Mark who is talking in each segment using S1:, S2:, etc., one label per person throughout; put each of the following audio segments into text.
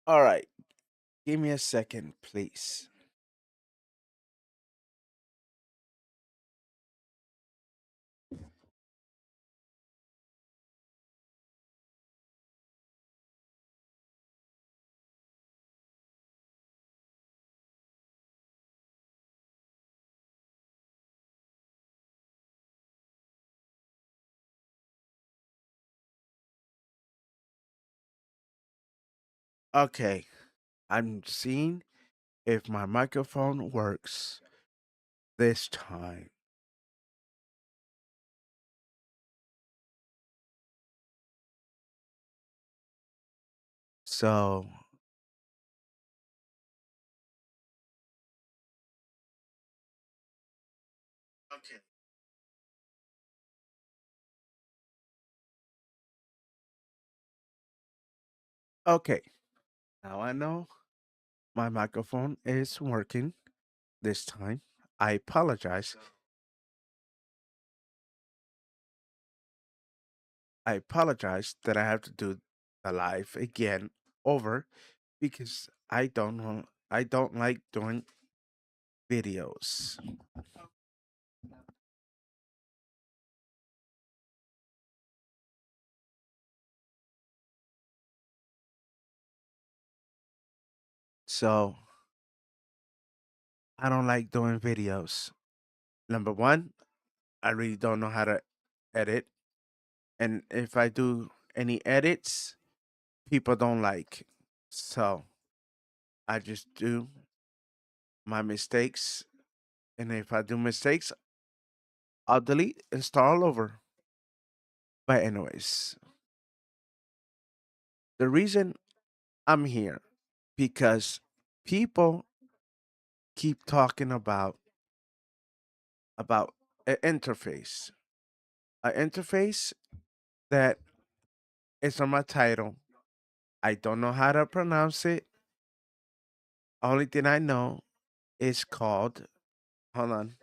S1: All right, give me a second, please. Okay, I'm seeing if my microphone works this time. So, okay. Okay, now I know my microphone is working this time. I apologize. I apologize that I have to do the live again over because I don't like doing videos. So I don't like doing videos. Number one, I really don't know how to edit. And if I do any edits, people don't like. So I just do my mistakes. And if I do mistakes, I'll delete and start all over. But, anyways, the reason I'm here because people keep talking about an interface that is on my title. I don't know how to pronounce it. Only thing I know is called. Hold on.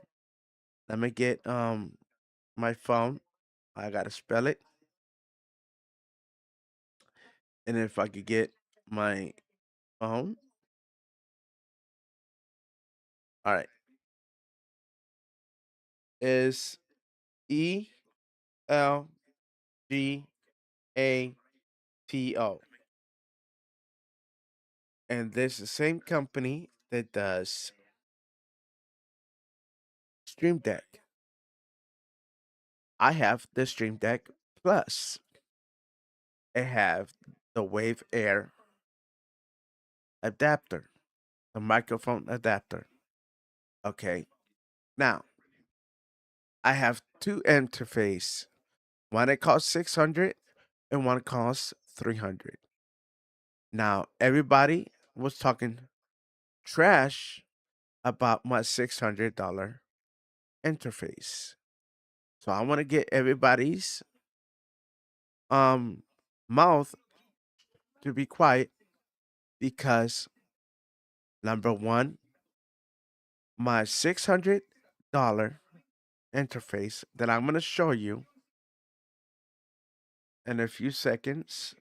S1: Let me get my phone. I gotta spell it. And if I could get my phone. All right. Is ELGATO. And this is the same company that does Stream Deck. I have the Stream Deck Plus. I have the Wave Air adapter, the microphone adapter. Okay. Now, I have two interface. One it costs 600 and one costs 300. Now, everybody was talking trash about my $600 interface. So I want to get everybody's um mouth to be quiet because number one, my $600 interface that I'm going to show you in a few seconds.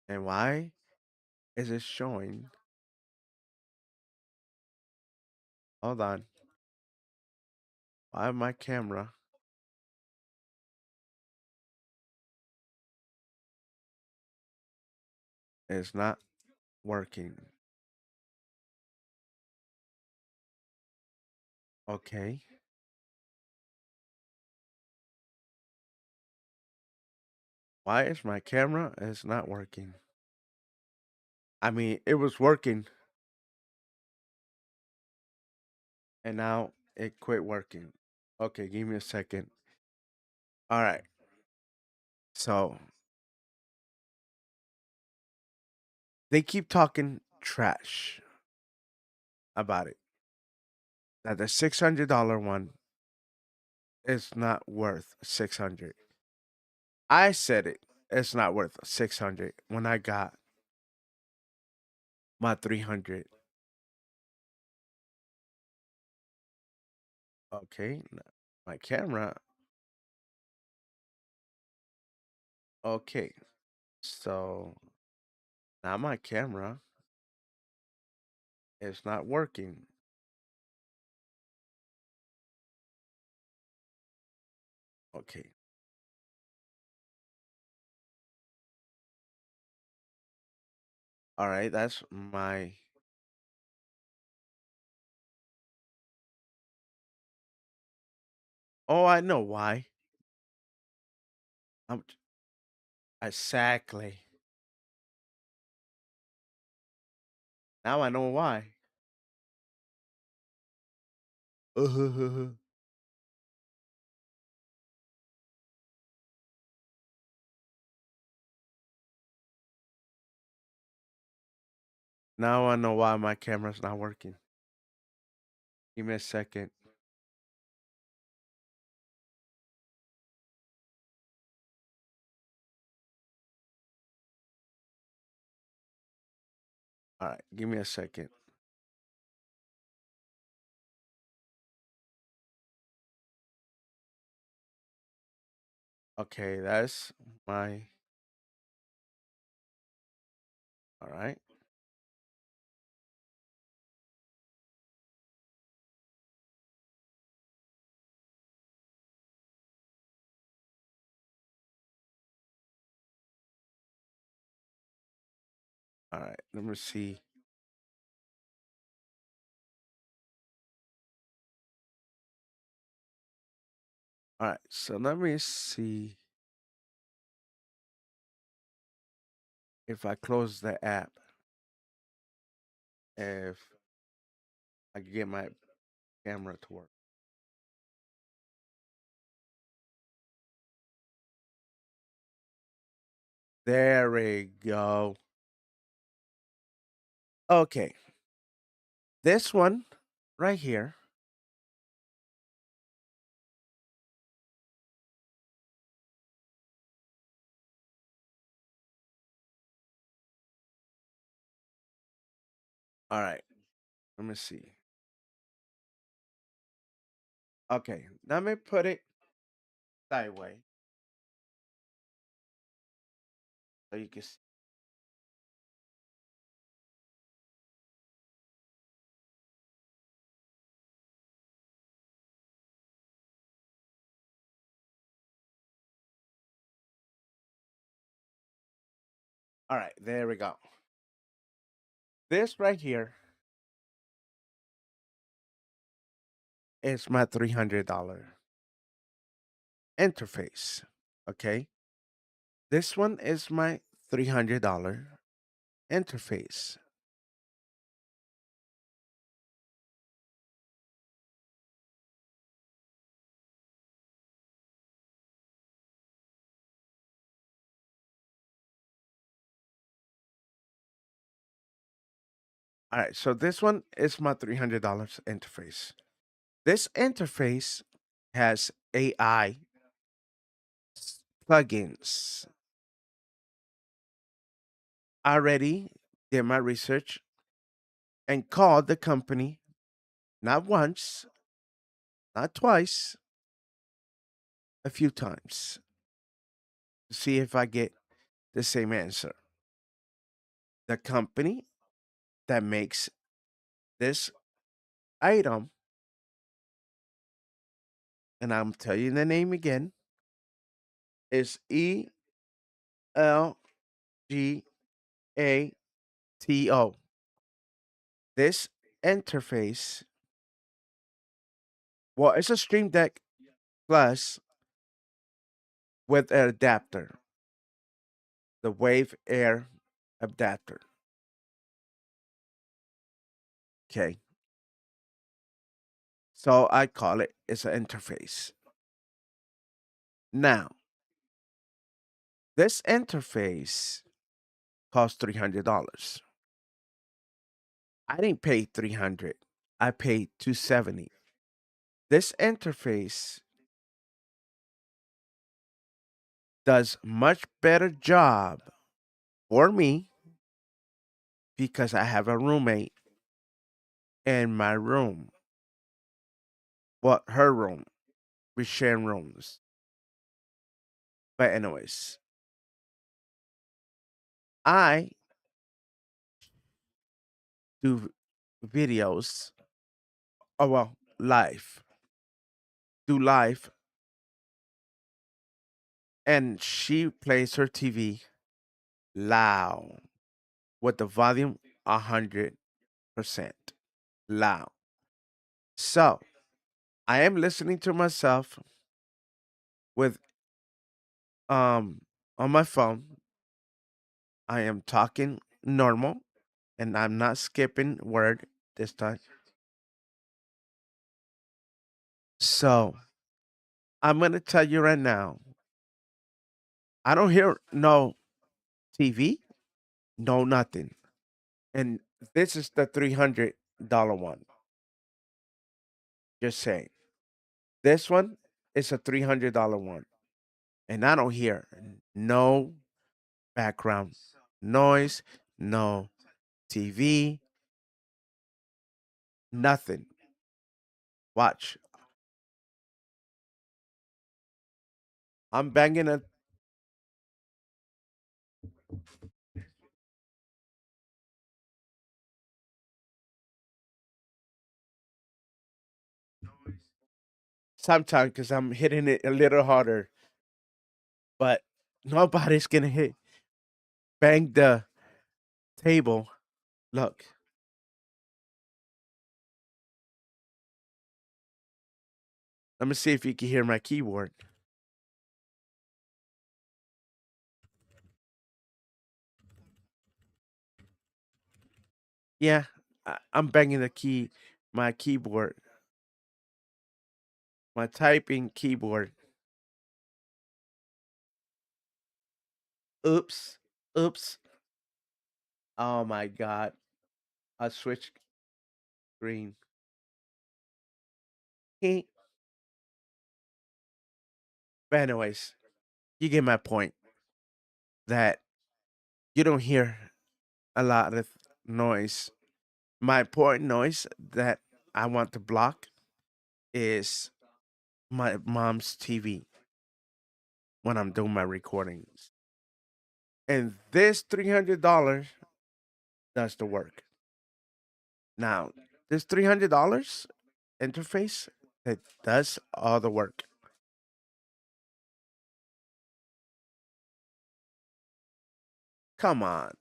S1: And why is it showing? Hold on. Why my camera is not working? Okay. Why is my camera is not working? I mean, it was working and now it quit working. Okay, give me a second. All right. So they keep talking trash about it. That the $600 one is not worth 600. I said it. It's not worth 600 when I got my 300. Okay, my camera. Okay, So now my camera is not working. Okay. All right, that's my. Oh, I know why. I'm exactly. Now I know why. Now I know why my camera's not working. Give me a second. All right, give me a second. Okay, that's my. All right. All right. Let me see. All right. So let me see if I close the app, if I can get my camera to work. There we go. Okay. This one right here. All right. Let me see. Okay. Let me put it sideways so you can see. All right. There we go. This right here is my $300 interface. Okay. This one is my $300 interface. All right, so this one is my $300 interface. This interface has AI plugins. I already did my research and called the company not once, not twice, a few times to see if I get the same answer. The company that makes this item, and I'm telling you the name again, is ELGATO. This interface, well, it's a Stream Deck Plus with an adapter, the Wave Air adapter. Okay. So I call it, it's an interface. Now, this interface costs $300. I didn't pay 300. I paid 270. This interface does much better job for me because I have a roommate in my room. Well, her room. We share rooms. But anyways, I do videos, oh well, live, do live, and she plays her TV loud with the volume 100% loud. So I am listening to myself with on my phone. I am talking normal and I'm not skipping word this time. So I'm gonna tell you right now, I don't hear no TV, no nothing. And this is the $300 one. Just saying. This one is a $300 one. And I don't hear no background noise, no TV, nothing. Watch. I'm banging a sometimes because I'm hitting it a little harder, but nobody's gonna hit bang the table. Look, let me see if you can hear my keyboard. Yeah, I'm banging my keyboard, my typing keyboard. Oops, oops. Oh my god, I switched screen. But anyways, you get my point that you don't hear a lot of noise. My important noise that I want to block is my mom's TV when I'm doing my recordings. And this $300 does the work. Now, this $300 interface that does all the work. Come on.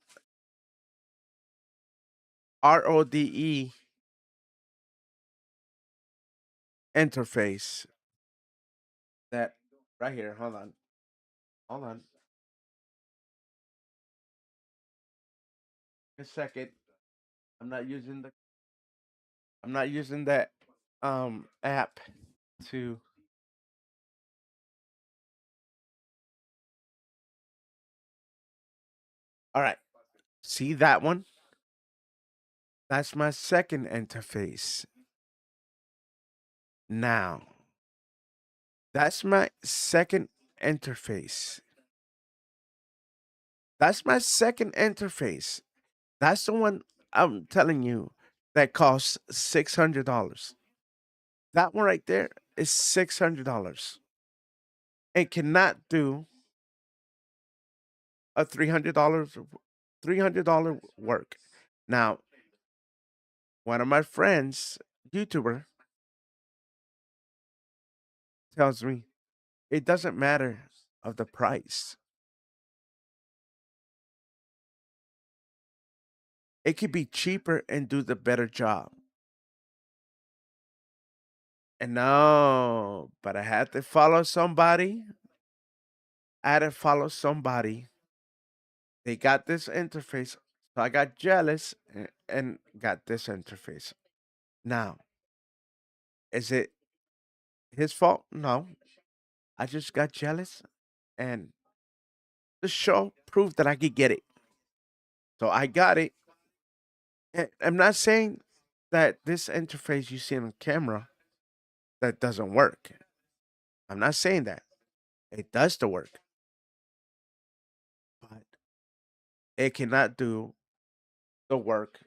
S1: RODE interface that right here. Hold on. Hold on. A second. I'm not using the I'm not using that app to all right. See that one? That's my second interface. Now, that's my second interface. That's my second interface. That's the one I'm telling you that costs $600. That one right there is $600. It cannot do a $300 work. Now, one of my friends, YouTuber, tells me it doesn't matter of the price. It could be cheaper and do the better job. And no, but I had to follow somebody. I had to follow somebody. They got this interface. So I got jealous and got this interface. Now, is it his fault? No. I just got jealous and the show proved that I could get it. So I got it. And I'm not saying that this interface you see on camera that doesn't work. I'm not saying that. It does the work, but it cannot do the work.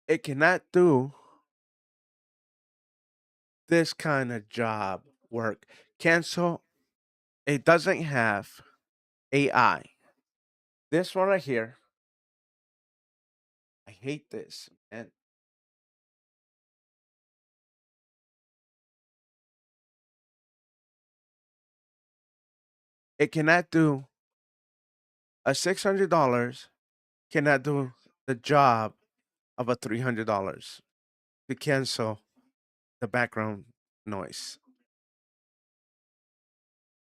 S1: It cannot do this kind of job work. Cancel. It doesn't have AI. This one right here. I hate this. And it cannot do a $600 cannot do the job of a $300 to cancel the background noise.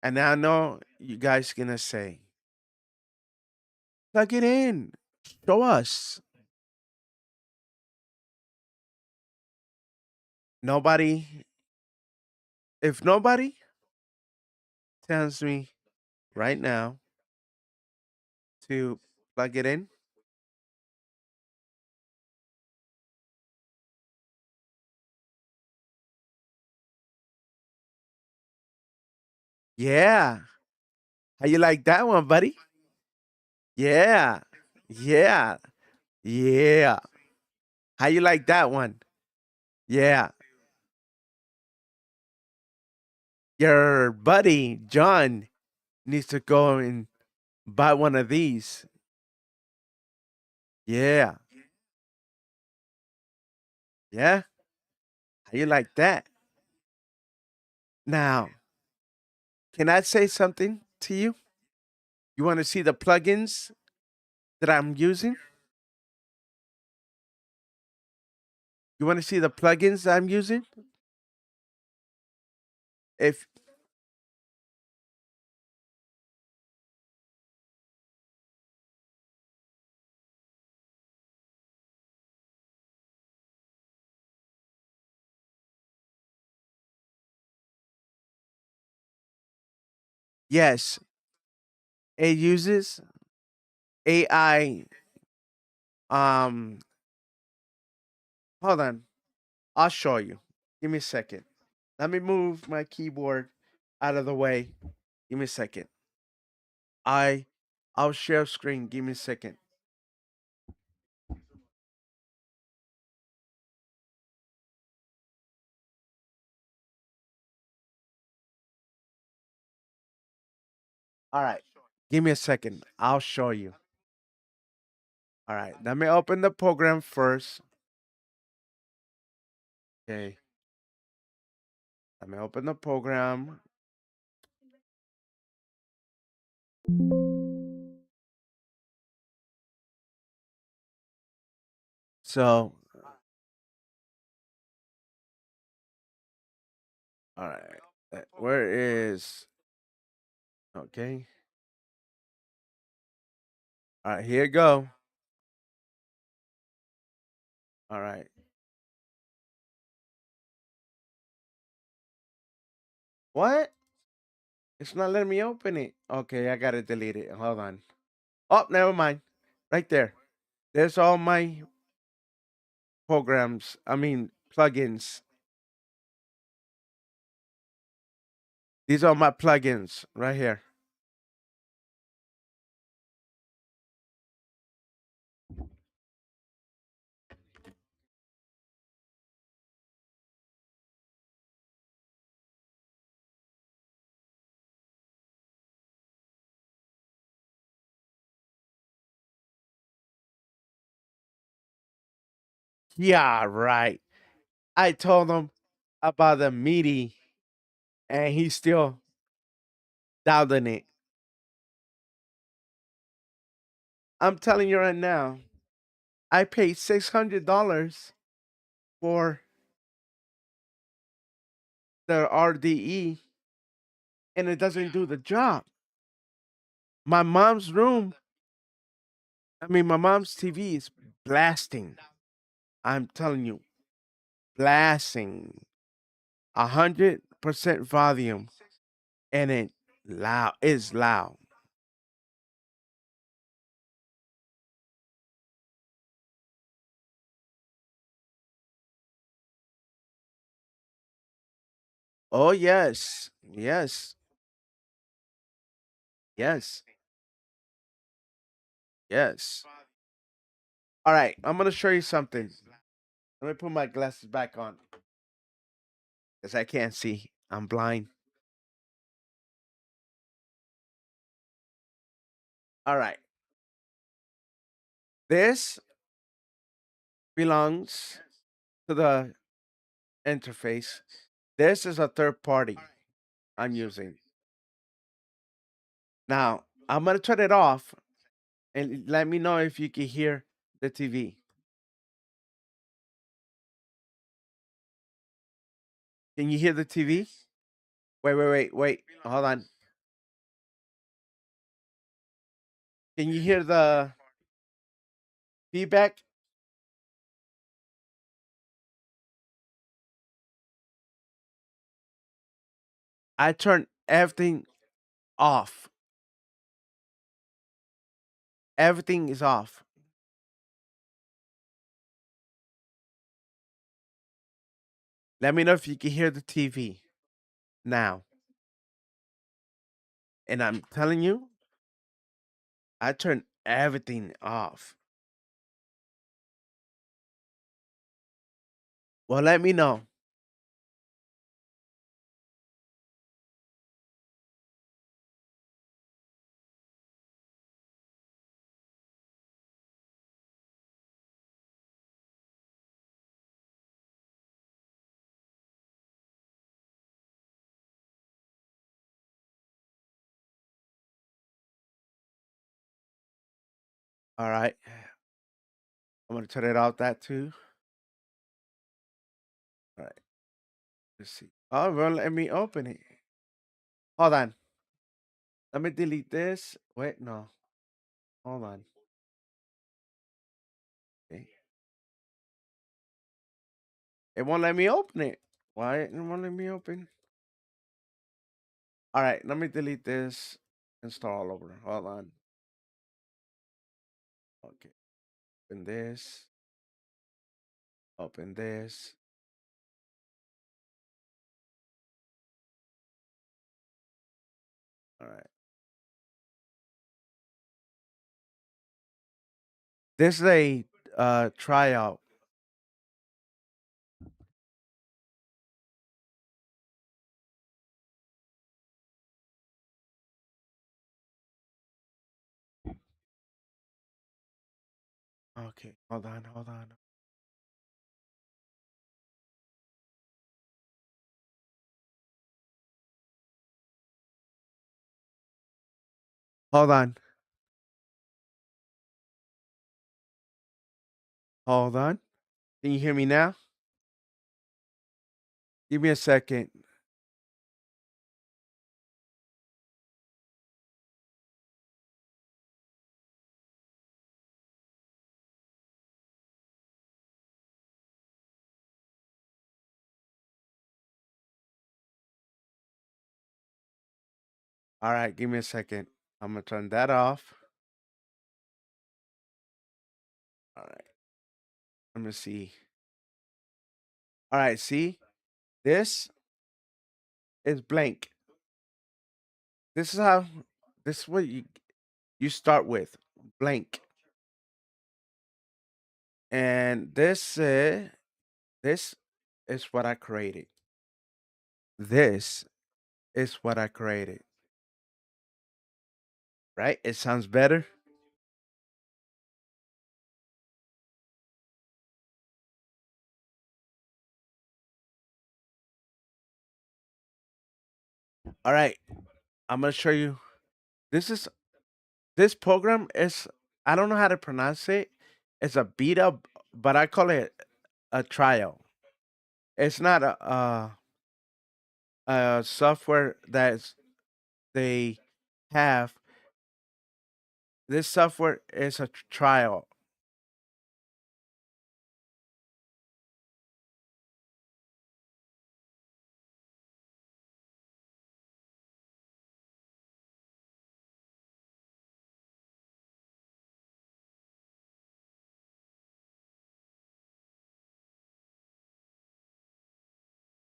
S1: And I know you guys gonna say, plug it in, show us. Nobody, if nobody tells me right now to plug it in, yeah. How you like that one, buddy? Yeah. Yeah. Yeah. How you like that one? Yeah. Your buddy John needs to go and buy one of these. Yeah. Yeah. How you like that? Now, can I say something to you? You want to see the plugins that I'm using? You want to see the plugins that I'm using? If yes, it uses AI. Um, hold on. I'll show you. Give me a second. Let me move my keyboard out of the way. Give me a second. I I'll share screen. Give me a second. All right. Give me a second. I'll show you. All right. Let me open the program first. Okay. Let me open the program. So, all right. Where is okay? All right, here you go. All right. What? It's not letting me open it. Okay, I gotta delete it. Hold on. Oh, never mind. Right there. There's all my programs. I mean plugins. These are my plugins right here. Yeah, right. I told him about the meaty, and he's still doubting it. I'm telling you right now, I paid $600 for the RDE, and it doesn't do the job. My mom's room, I mean, my mom's TV is blasting. I'm telling you, blasting 100% volume, and it loud is loud. Oh yes, yes, yes, yes. All right, I'm gonna show you something. Let me put my glasses back on because I can't see. I'm blind. All right. This belongs to the interface. This is a third party I'm using. Now, I'm going to turn it off and let me know if you can hear the TV. Can you hear the TV? Wait. Hold on. Can you hear the feedback? I turned everything off. Everything is off. Let me know if you can hear the TV now. And I'm telling you, I turned everything off. Well, let me know. All right. I'm going to turn it off that too. All right. Let's see. Oh, well, let me open it. Hold on. Let me delete this. Wait, no. Hold on. Okay. It won't let me open it. Why it won't let me open? All right. Let me delete this and start all over. Hold on. Okay. Open this. Open this. All right. This is a tryout. Okay. Hold on. Hold on. Hold on. Hold on. Can you hear me now? Give me a second. All right. Give me a second. I'm going to turn that off. All right. Let me see. All right. See? This is blank. This is how, this is what you start with. Blank. And this is what I created. This is what I created. Right? It sounds better. All right. I'm going to show you. This is this program is, I don't know how to pronounce it. It's a beta, but I call it a trial. It's not a software that they have. This software is a trial.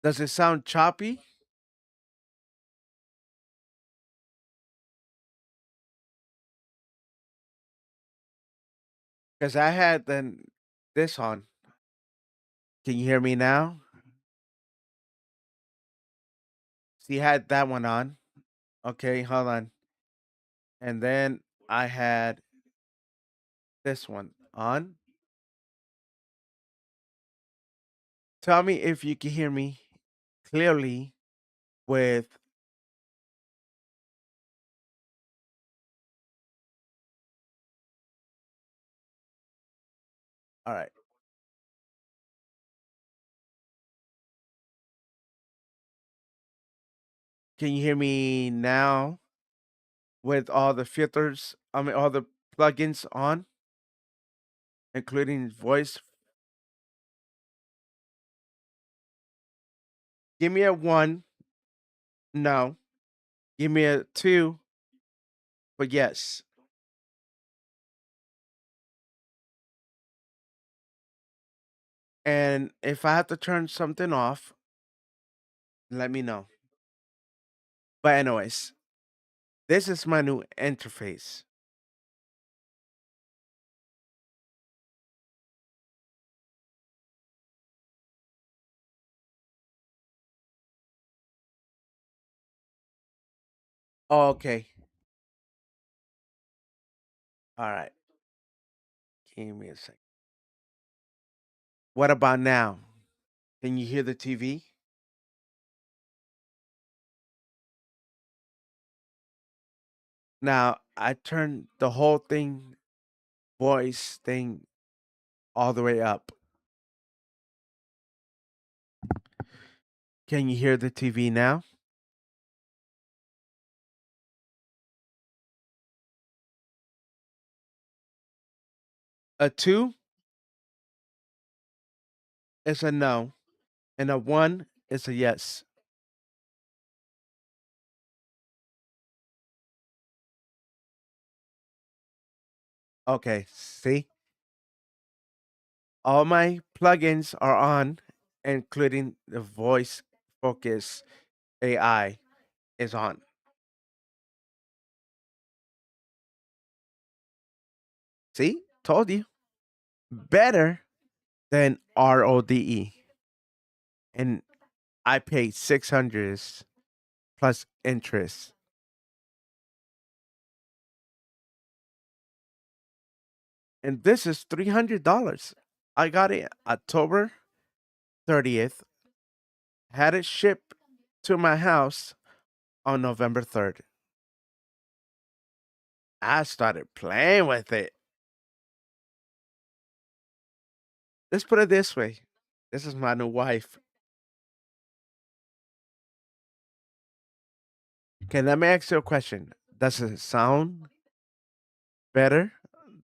S1: Does it sound choppy? Because I had then this on. Can you hear me now? See, I had that one on. Okay, hold on. And then I had this one on. Tell me if you can hear me clearly with. All right. Can you hear me now with all the filters? I mean, all the plugins on, including voice. Give me a one. No. Give me a two. But yes. And if I have to turn something off, let me know. But anyways, this is my new interface. Oh, okay. All right. Give me a second. What about now? Can you hear the TV? Now I turned the whole thing, voice thing, all the way up. Can you hear the TV now? A two is a no, and a one is a yes. Okay, see? All my plugins are on, including the voice focus AI is on. See? Told you. Better than RODE. And I paid 600 plus interest. And this is $300. I got it October 30th, had it shipped to my house on November 3rd. I started playing with it. Let's put it this way. This is my new wife. Okay, let me ask you a question. Does it sound better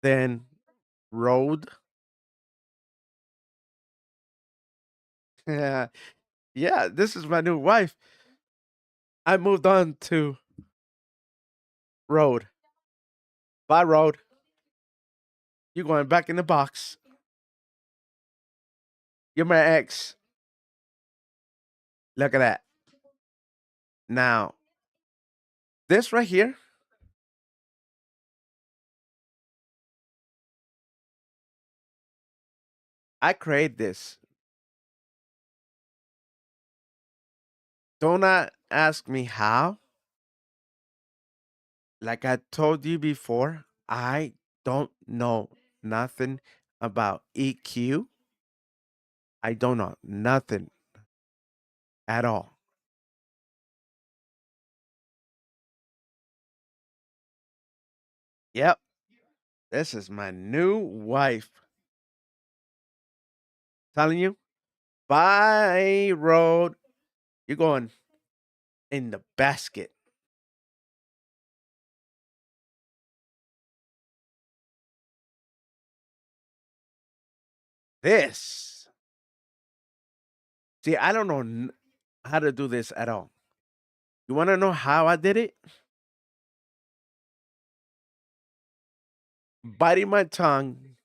S1: than Rode? Yeah, yeah, this is my new wife. I moved on to Rode. Bye, Rode. You're going back in the box. You're my ex. Look at that. Now, this right here, I create this. Do not ask me how. Like I told you before, I don't know nothing about EQ. I don't know nothing at all. Yep, this is my new wife. Telling you, bye, road. You're going in the basket. This. See, I don't know how to do this at all. You want to know how I did it? Biting my tongue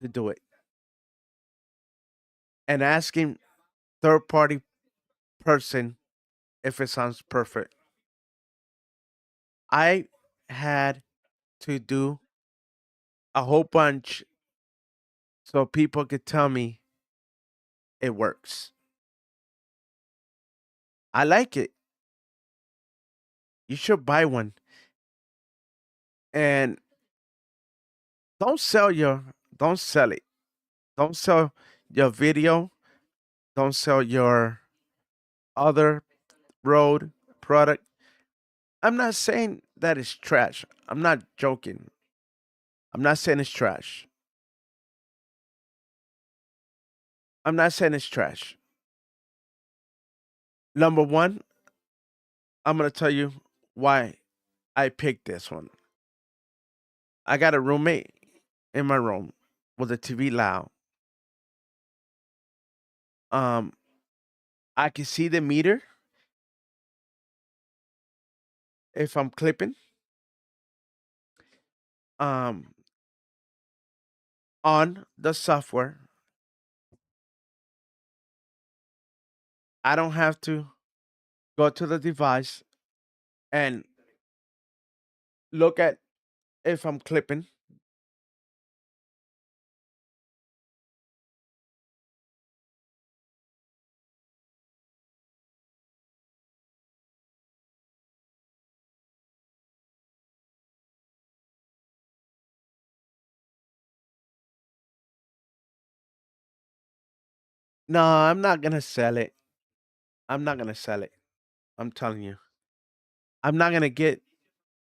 S1: to do it and asking third party person if it sounds perfect. I had to do a whole bunch so people could tell me it works. I like it. You should buy one. And don't sell your don't sell it. Don't sell your video. Don't sell your other road product. I'm not saying that it's trash. I'm not joking. I'm not saying it's trash. I'm not saying it's trash. Number one, I'm gonna tell you why I picked this one. I got a roommate in my room with the TV loud. Um, I can see the meter if I'm clipping. Um, on the software, I don't have to go to the device and look at if I'm clipping. No, I'm not gonna sell it. I'm not gonna sell it. I'm telling you. I'm not gonna get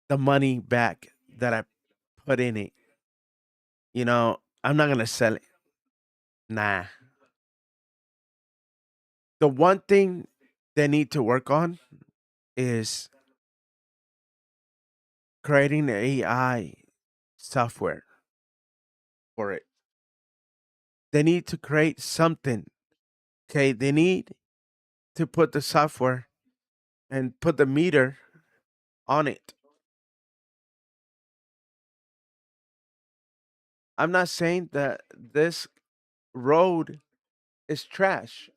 S1: the money back that I put in it. I'm not gonna sell it. Nah. The one thing they need to work on is creating the AI software for it. They need to create something. Okay, they need to put the software and put the meter on it. I'm not saying that this road is trash.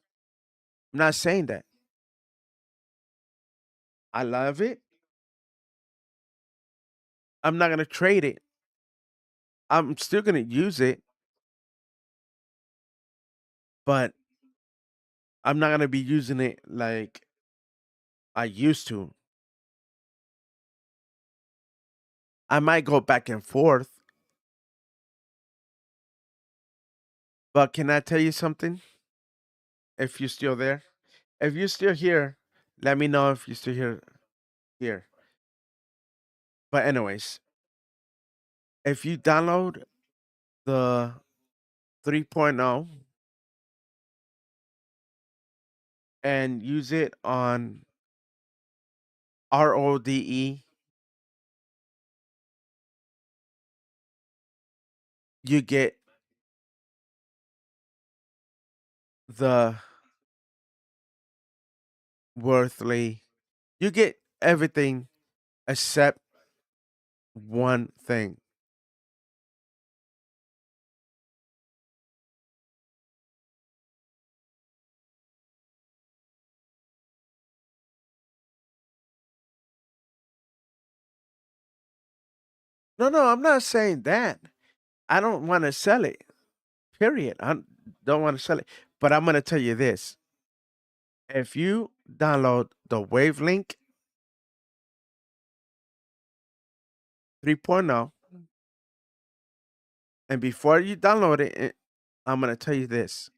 S1: I'm not saying that. I love it. I'm not gonna trade it. I'm still gonna use it, but I'm not gonna be using it like I used to. I might go back and forth, but can I tell you something? If you're still there, if you're still here, let me know if you're still here. But anyways, if you download the 3.0 and use it on RODE, you get the worthly. You get everything except one thing. No, no, I'm not saying that. I don't want to sell it. Period. I don't want to sell it. But I'm going to tell you this. If you download the Wavelink 3.0, and before you download it, I'm going to tell you this.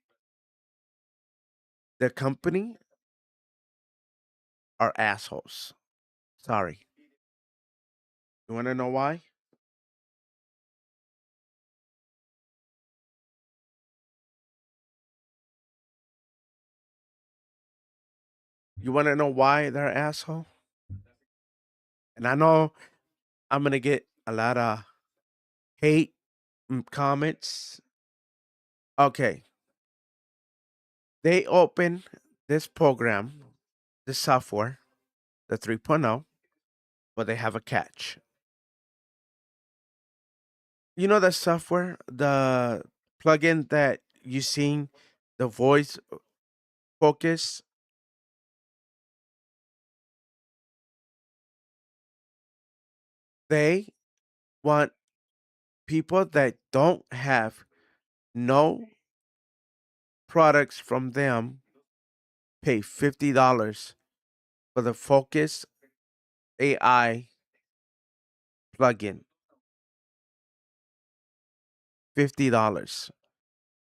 S1: The company are assholes. Sorry. You want to know why? You want to know why they're asshole? And I know I'm going to get a lot of hate comments. Okay. They open this program, this software, the 3.0, but they have a catch. You know the software, the plugin that you seen, the voice focus? They want people that don't have no products from them, pay $50 for the Focus AI plugin. $50.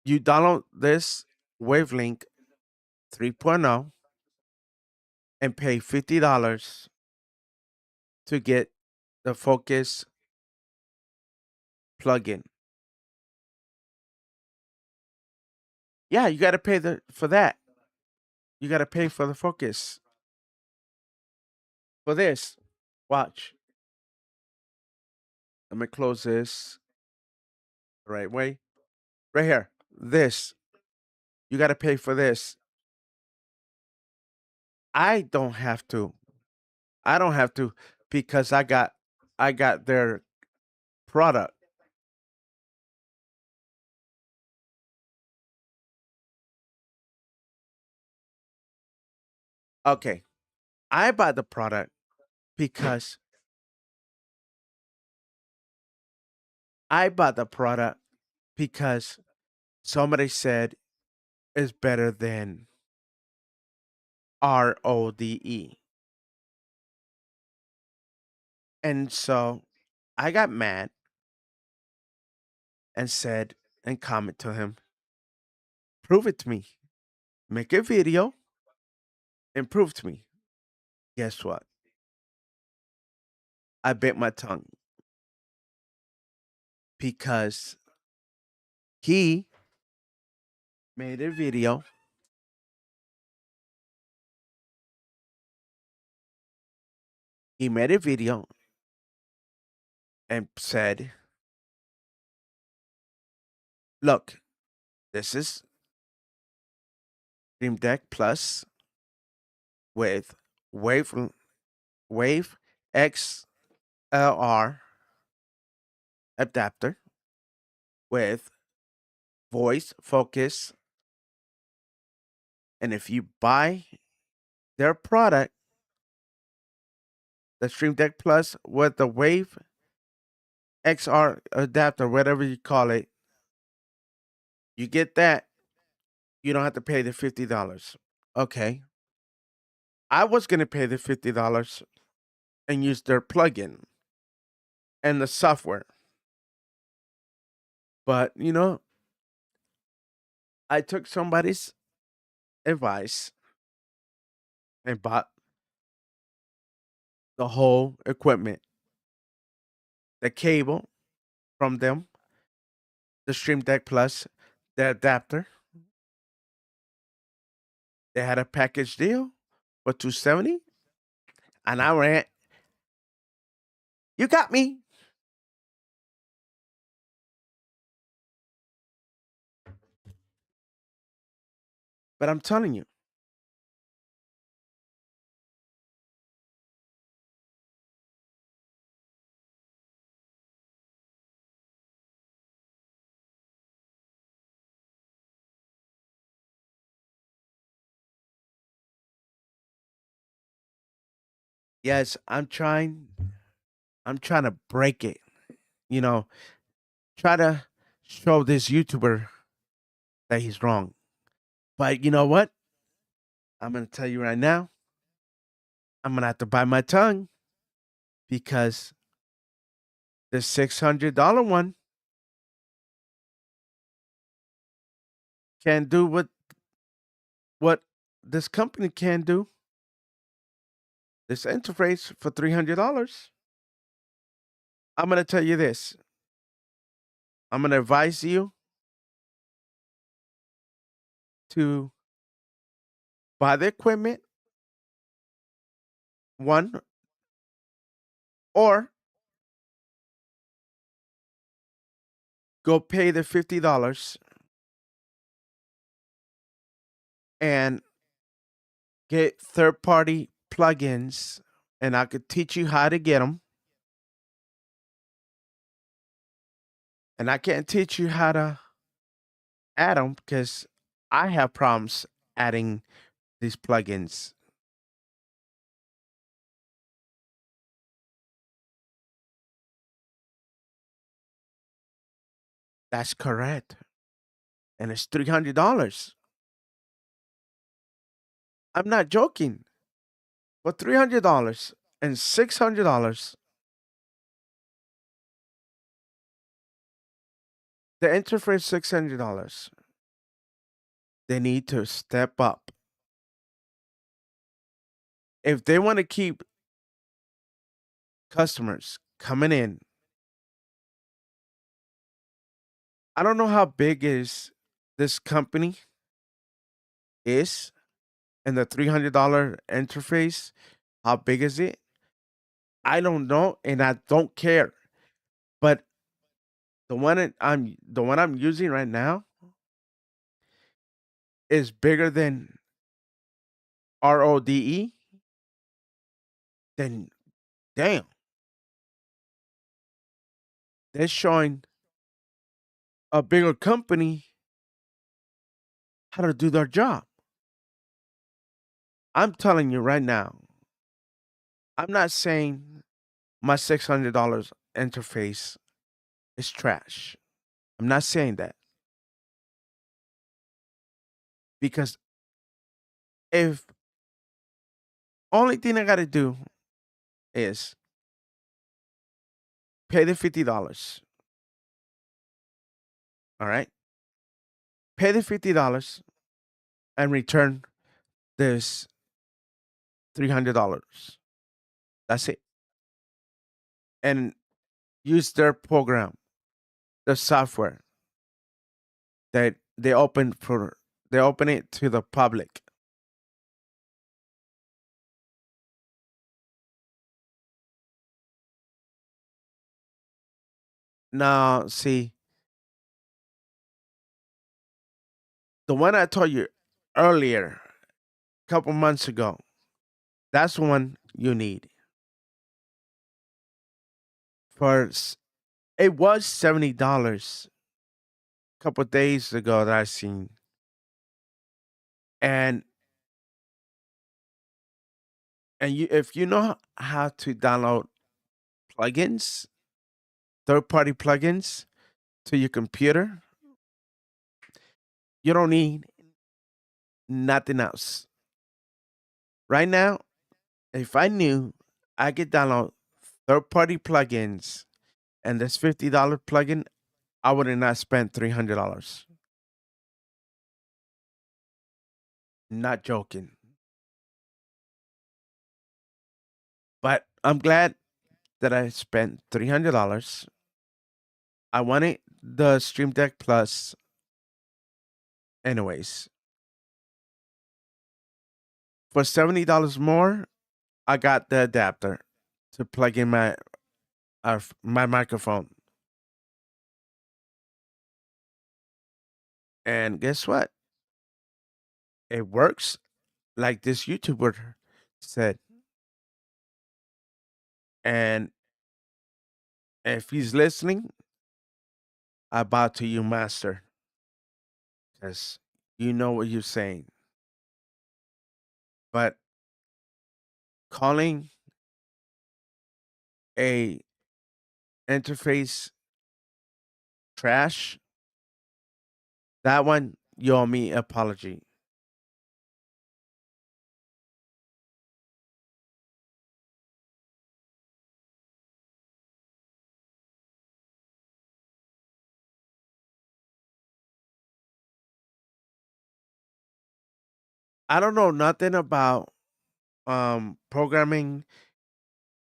S1: You download this Wavelink 3.0 and pay $50 to get the Focus plugin. Yeah, you got to pay for that. You got to pay for the Focus. For this, watch. Let me close this the right way. Right here. This. You got to pay for this. I don't have to. I don't have to because I got their product. Okay. I bought the product because I bought the product because somebody said it's better than RODE. And so I got mad and said and comment to him, prove it to me. Make a video and prove to me. Guess what? I bit my tongue because he made a video. He made a video and said, look, this is Stream Deck Plus with Wave Wave XLR adapter with voice focus. And if you buy their product, the Stream Deck Plus with the Wave XR adapter, whatever you call it, you get that. You don't have to pay the $50. Okay. I was going to pay the $50 and use their plugin and the software. But, I took somebody's advice and bought the whole equipment, the cable from them, the Stream Deck Plus, the adapter. They had a package deal for $270, and I ran. You got me. But I'm telling you, yes, I'm trying. I'm trying to break it. You know, try to show this YouTuber that he's wrong. But you know what? I'm gonna tell you right now. I'm gonna have to bite my tongue because the $600 one can do what this company can do. This interface for $300. I'm gonna tell you this. I'm gonna advise you to buy the equipment, one, or go pay the $50 and get third party plugins, and I could teach you how to get them. And I can't teach you how to add them because I have problems adding these plugins. That's correct. And it's $300. I'm not joking. For $300 and $600, the interface $600. They need to step up. If they want to keep customers coming in, I don't know how big is this company is and the $300 interface. How big is it? I don't know, and I don't care. But the one I'm using right now is bigger than RODE. Then damn, they're showing a bigger company how to do their job. I'm telling you right now. I'm not saying my $600 interface is trash. I'm not saying that because if only thing I got to do is pay the $50, all right? Pay the $50 and return this $300. That's it. And use their program, the software that they open it to the public. Now, see, the one I told you earlier, a couple months ago, that's the one you need. It was $70 a couple days ago that I seen, and if you know how to download plugins, third party plugins to your computer, you don't need nothing else. Right now, if I knew I could download third party plugins and this $50 plugin, I would have not spent $300. Not joking. But I'm glad that I spent $300. I wanted the Stream Deck Plus anyways. For $70 more, I got the adapter to plug in my microphone. And guess what? It works like this YouTuber said. And if he's listening, I bow to you, master, because you know what you're saying. But calling a interface trash, that one you owe me apology. I don't know nothing about programming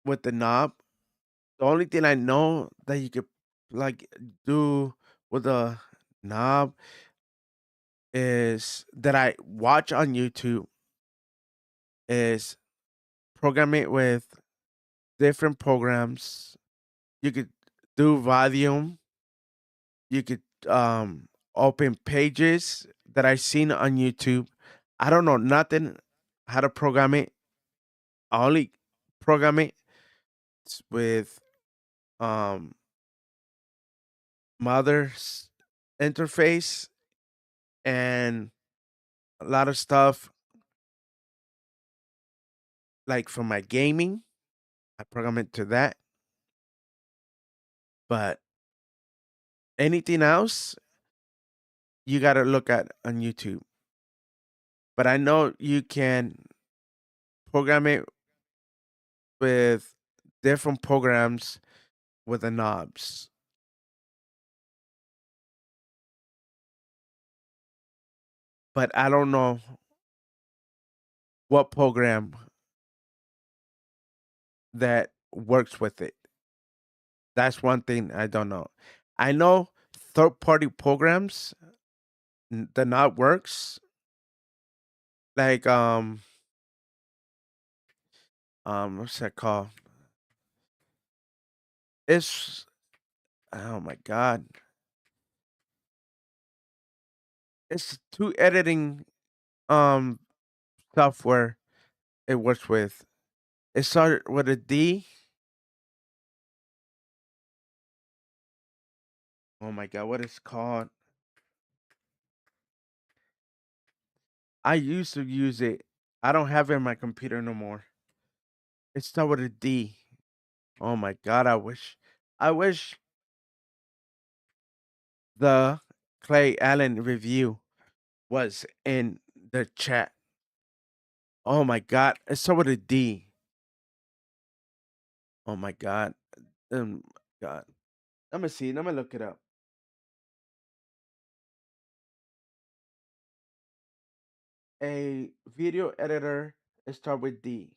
S1: with the knob. The only thing I know that you could like do with the knob is that I watch on YouTube is program it with different programs. You could do volume. You could open pages that I seen on YouTube. I don't know nothing how to program it. I only program it with um mother's interface and a lot of stuff like for my gaming. I program it to that. But anything else, you gotta look at on YouTube. but I know you can program it with different programs with the knobs. But I don't know what program that works with it. That's one thing I don't know. I know third party programs the knob works like what's that called? It's oh my god. It's two editing um software it works with. It started with a D. Oh my god, what is it called? I used to use it. I don't have it in my computer no more. It started with a D. Oh my god, I wish the Clay Allen review was in the chat. Oh my god, it started with a D. Oh my god. God. Let me see. Let me look it up. A video editor start with D.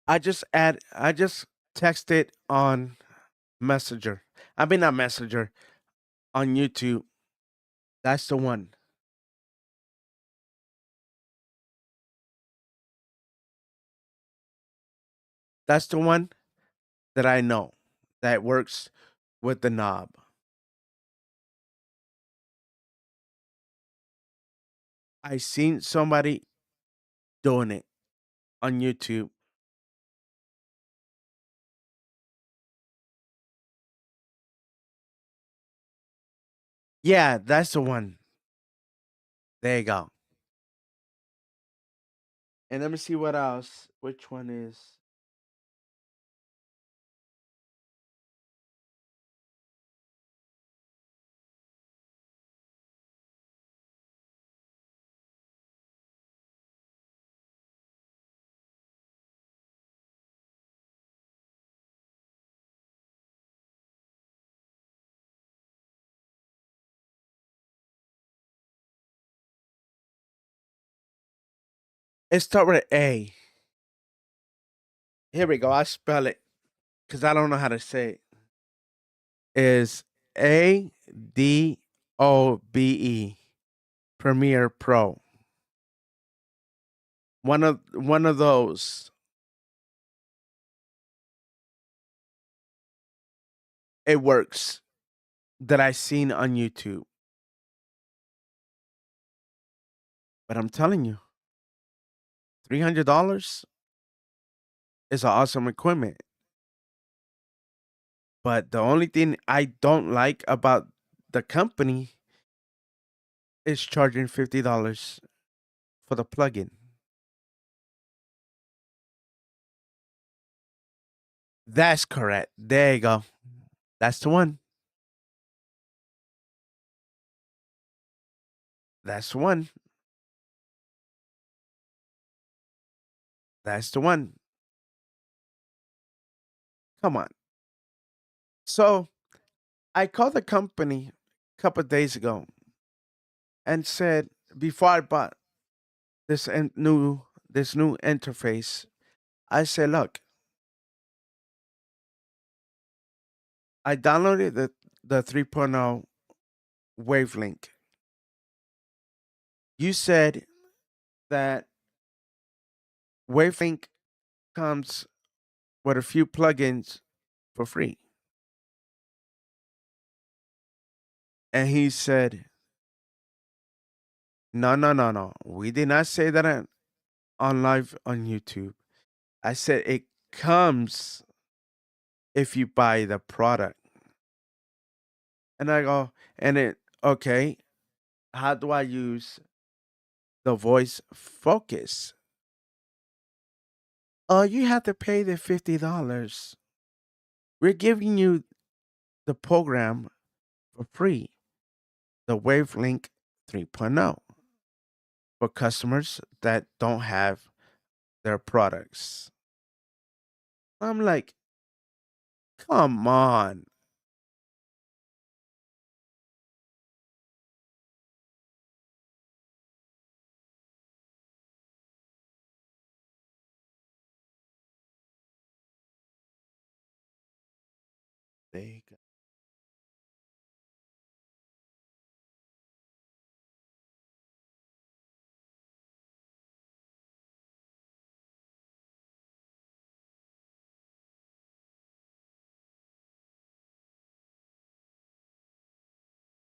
S1: I just texted on Messenger. I mean not Messenger on YouTube. That's the one. That's the one that I know that works with the knob. I seen somebody doing it on YouTube. Yeah, that's the one. There you go. And let me see what else. Which one is it start with A. Here we go. I spell it because I don't know how to say it. Is Adobe Premiere Pro. One of those. It works that I seen on YouTube. But I'm telling you, $300 is an awesome equipment. But the only thing I don't like about the company is charging $50 for the plugin. That's correct. There you go. That's the one. That's the one. That's the one. Come on. So I called the company a couple of days ago and said before I bought this new interface, I said, look, I downloaded the 3.0 wavelength. You said that wavelength comes with a few plugins for free. And he said, no, no, no, no. We did not say that on live on YouTube. I said it comes if you buy the product. And I go, and it, okay, how do I use the voice focus? Oh, you have to pay the $50. We're giving you the program for free, the Wavelink 3.0, for customers that don't have their products. I'm like, come on. They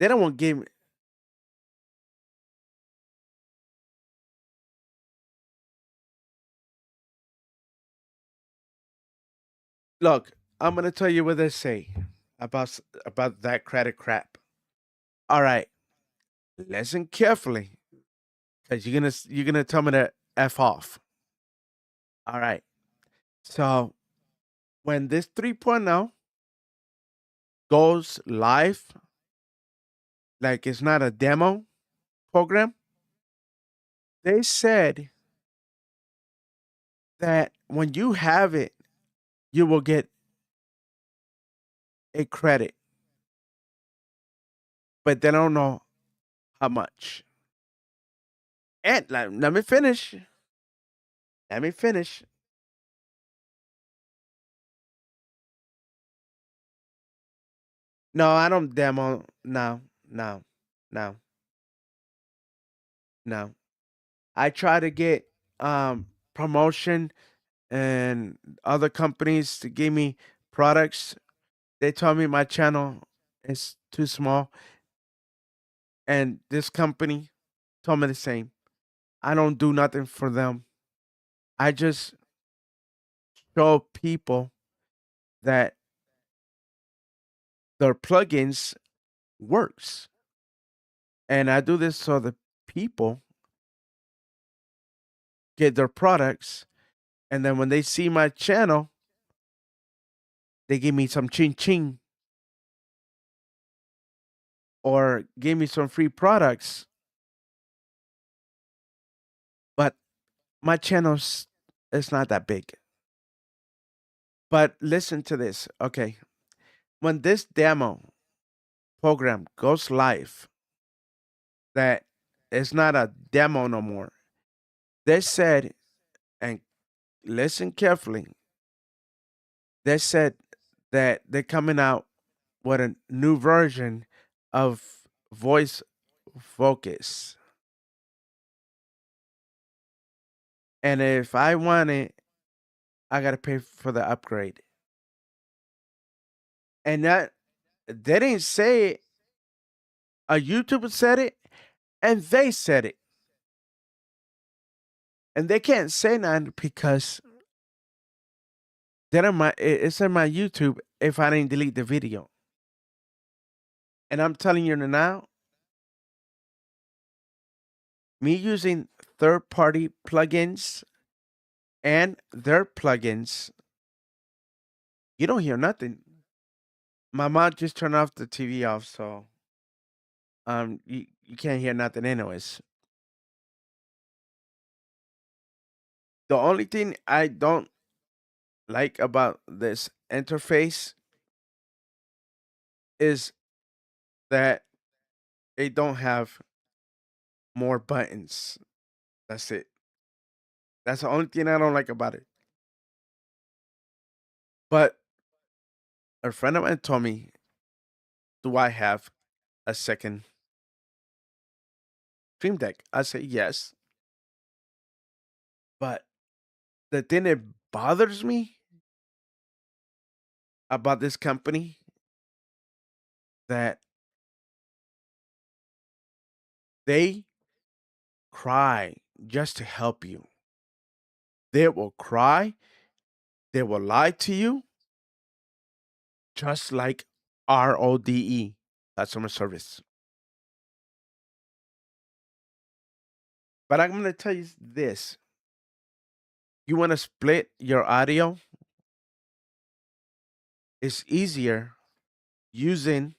S1: don't want to give me. Look, I'm gonna tell you what they say about that credit crap. All right, listen carefully, because you're gonna tell me to f off. All right. So when this 3.0 goes live, like it's not a demo program, they said that when you have it, you will get a credit, but they don't know how much. And let me finish. Let me finish. No, I don't demo. No, no, no, no. I try to get promotion and other companies to give me products. They told me my channel is too small, and this company told me the same. I don't do nothing for them. I just show people that their plugins works, and I do this so the people get their products, and then when they see my channel, they give me some ching ching or give me some free products. But my channel's it's not that big. But listen to this, okay? When this demo program goes live, that it's not a demo no more. They said, and listen carefully, they said that they're coming out with a new version of voice focus. And if I want it, I gotta pay for the upgrade. And that they didn't say it. A YouTuber said it, and they said it. And they can't say nothing because it's in my YouTube if I didn't delete the video. And I'm telling you now, me using third party plugins and their plugins, you don't hear nothing. My mom just turned off the TV off, so you can't hear nothing anyways. The only thing I don't like about this interface is that they don't have more buttons. That's it. That's the only thing I don't like about it. But a friend of mine told me, "Do I have a second Stream Deck?" I say yes. But the thing that bothers me about this company that They cry just to help you. They will cry, they will lie to you, just like RODE, customer service. But I'm going to tell you this. You want to split your audio? It's easier using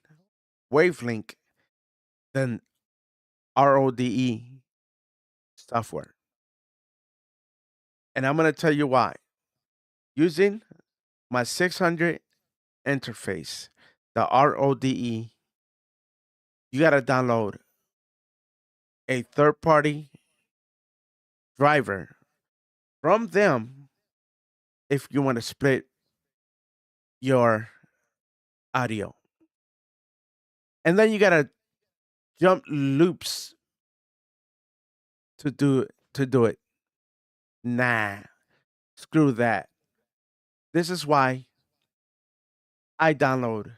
S1: Wavelength than RODE software. And I'm going to tell you why. Using my 600 interface, the RODE, you got to download a third party driver from them if you want to split your audio. And then you got to jump loops to do it. Nah, screw that. This is why I download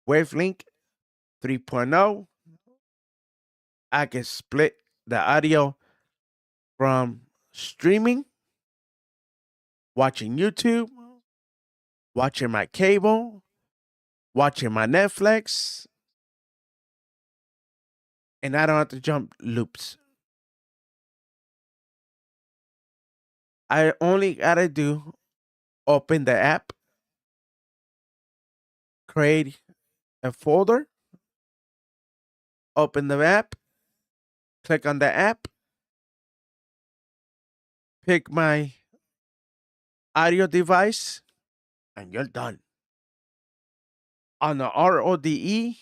S1: Wavelength 3.0. I can split the audio from streaming, watching YouTube, watching my cable, watching my Netflix, and I don't have to jump loops. I only gotta do open the app, create a folder, open the app, click on the app, pick my audio device, and you're done. On the RODE,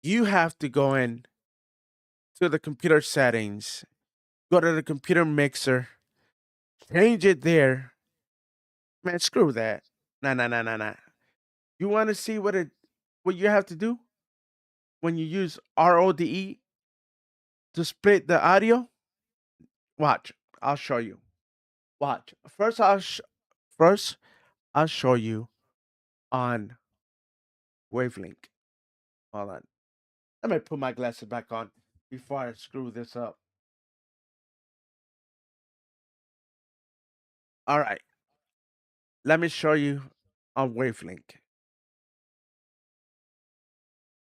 S1: you have to go in to the computer settings, go to the computer mixer, change it there. Man, screw that. Nah, nah, nah, nah, nah. You want to see what you have to do when you use RODE to split the audio? Watch, I'll show you. Watch. First I'll show you on Wavelength. Hold on. Let me put my glasses back on before I screw this up. All right. Let me show you on Wavelength.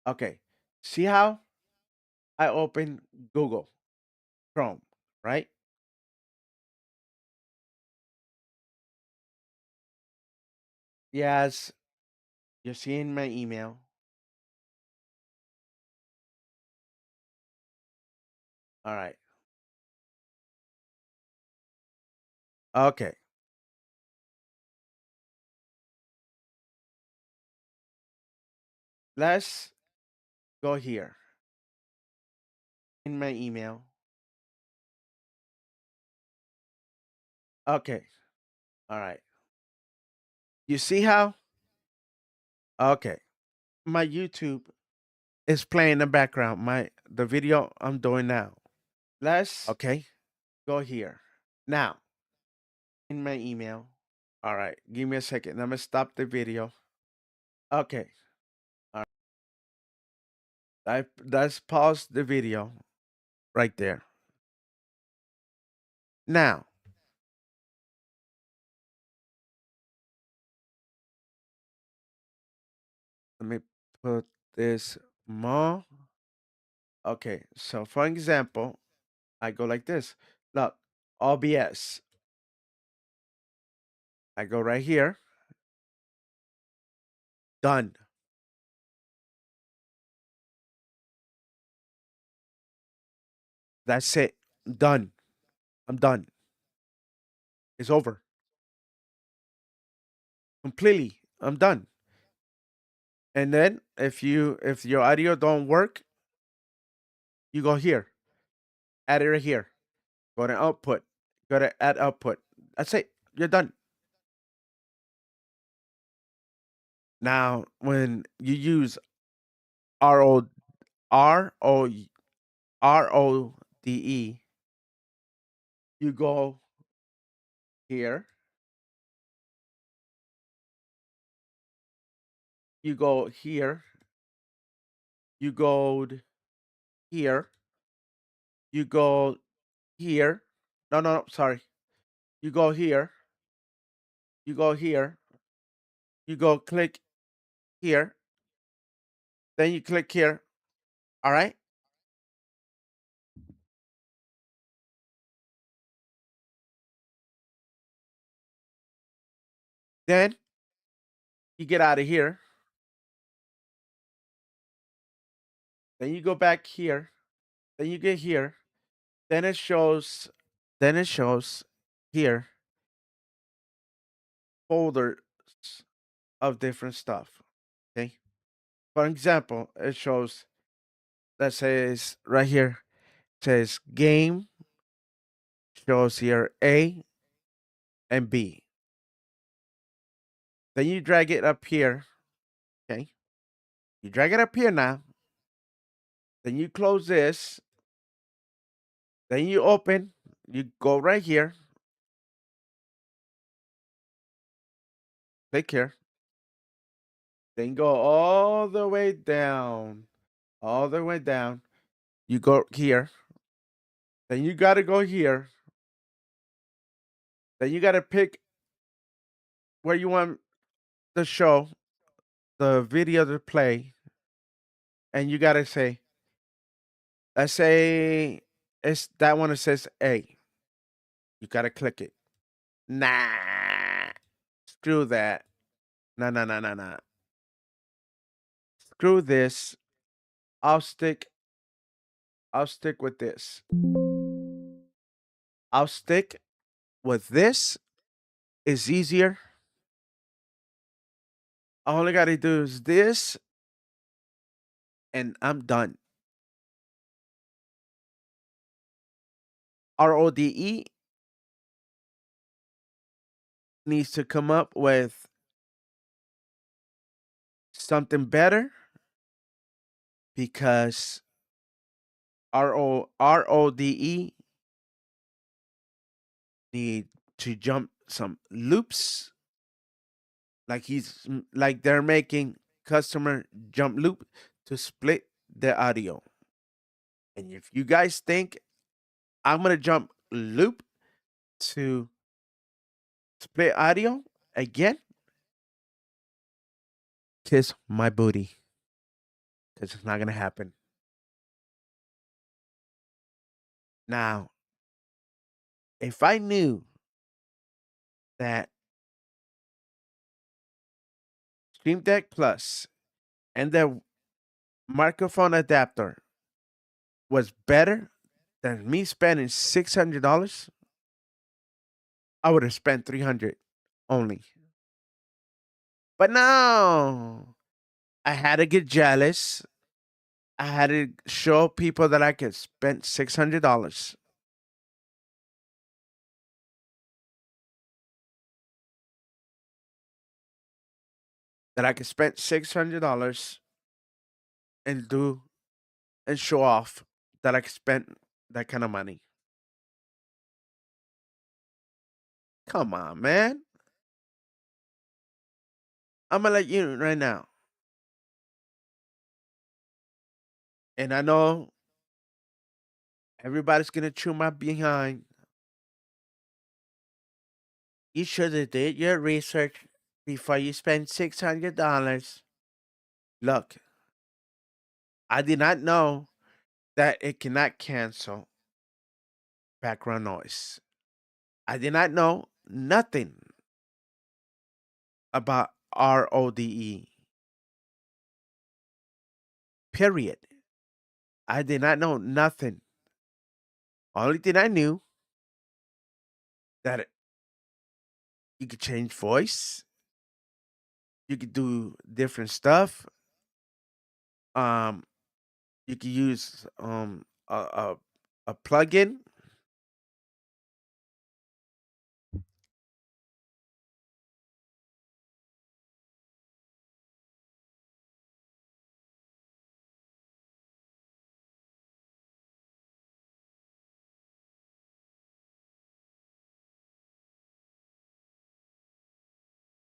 S1: Okay. See how I open Google Chrome, right? Yes, you're seeing my email. All right. Okay. Let's go here in my email. Okay. All right. You see how? Okay. My YouTube is playing in the background. The video I'm doing now. Let's go here. Now, in my email. All right. Give me a second. I'm gonna stop the video. Okay. All right. Let's pause the video right there. Now, let me put this more. Okay, so for example, I go like this. Look, OBS. I go right here. Done. That's it. Done. I'm done. It's over. Completely. I'm done. And then if your audio don't work, you go here. Add it right here. Go to output. Go to add output. That's it. You're done. Now, when you use R O R O R O D E, you go here. You go here. You go here. You go here. No, no, no, sorry. You go here. You go here. You go click here. Then you click here. All right. Then you get out of here. Then you go back here. Then you get here. Then it shows. Then it shows here folders of different stuff. Okay. For example, it shows that says right here says game, shows here A and B. Then you drag it up here. Okay. You drag it up here now. Then you close this. Then you open. You go right here. Click here. Then go all the way down. All the way down. You go here. Then you got to go here. Then you got to pick where you want the show, the video to play. And you got to say, let's say it's that one that says A. You got to click it. Nah. Screw that. Nah, nah, nah, nah, nah. Screw this. I'll stick with this. I'll stick with this. Is easier. All I gotta do is this, and I'm done. RODE needs to come up with something better because RODE need to jump some loops like they're making customer jump loop to split the audio. And if you guys think I'm gonna jump loop to split audio again, kiss my booty because it's not gonna happen. Now, if I knew that Stream Deck Plus and the microphone adapter was better than me spending $600, I would have spent 300 only. But no, I had to get jealous. I had to show people that I could spend $600. That I could spend $600 and do and show off that I could spend that kind of money. Come on, man. I'm gonna let you know right now. And I know everybody's gonna chew my behind. You should have did your research before you spent $600. Look, I did not know that it cannot cancel background noise. I did not know nothing about RODE. Period. I did not know nothing. Only thing I knew that you could change voice, you could do different stuff. Um, you could use a plugin.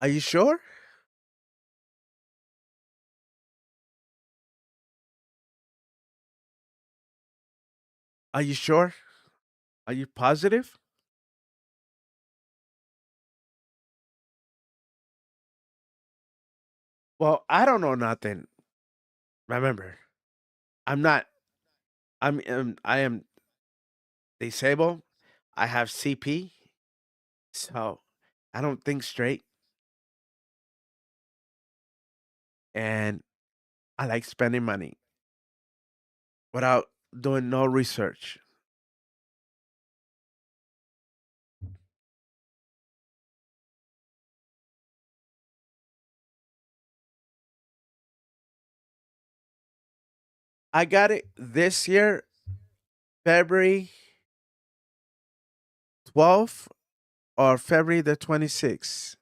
S1: Are you sure? Are you sure? Are you positive? Well, I don't know nothing. Remember, I'm not. I am disabled. I have CP, so I don't think straight, and I like spending money without doing no research. I got it this year, February 12th or February the 26th.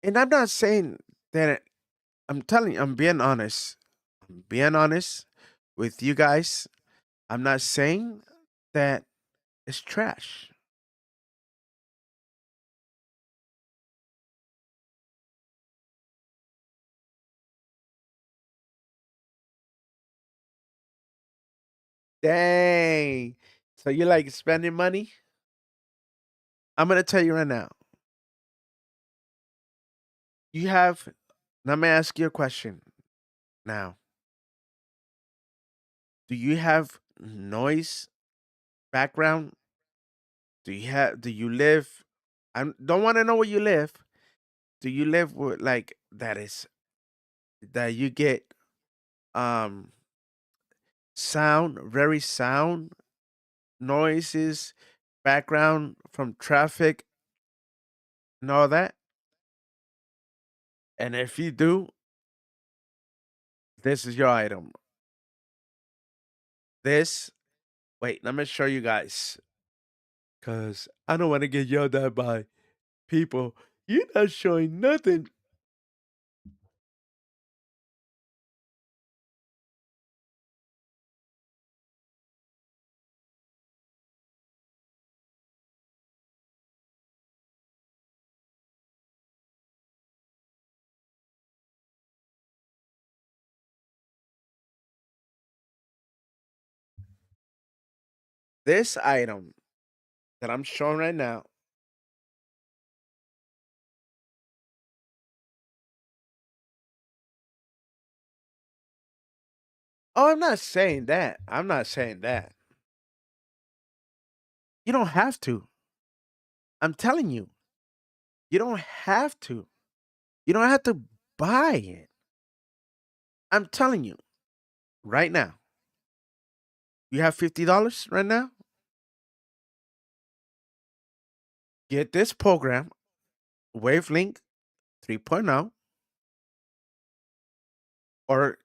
S1: And I'm not saying that I'm telling you, I'm being honest. I'm being honest with you guys. I'm not saying that it's trash. Dang. So you like spending money? I'm gonna tell you right now. You have. Let me ask you a question. Now, do you have noise background? Do you have? Do you live? I don't want to know where you live. Do you live with like that is that you get um sound, very sound noises, background from traffic, and all that? And if you do, this is your item. This. Wait, let me show you guys. Cause I don't want to get yelled at by people. You're not showing nothing. This item that I'm showing right now. Oh, I'm not saying that. I'm not saying that. You don't have to. I'm telling you, you don't have to. You don't have to buy it. I'm telling you right now. You have $50 right now? Get this program, Wavelink 3.0, or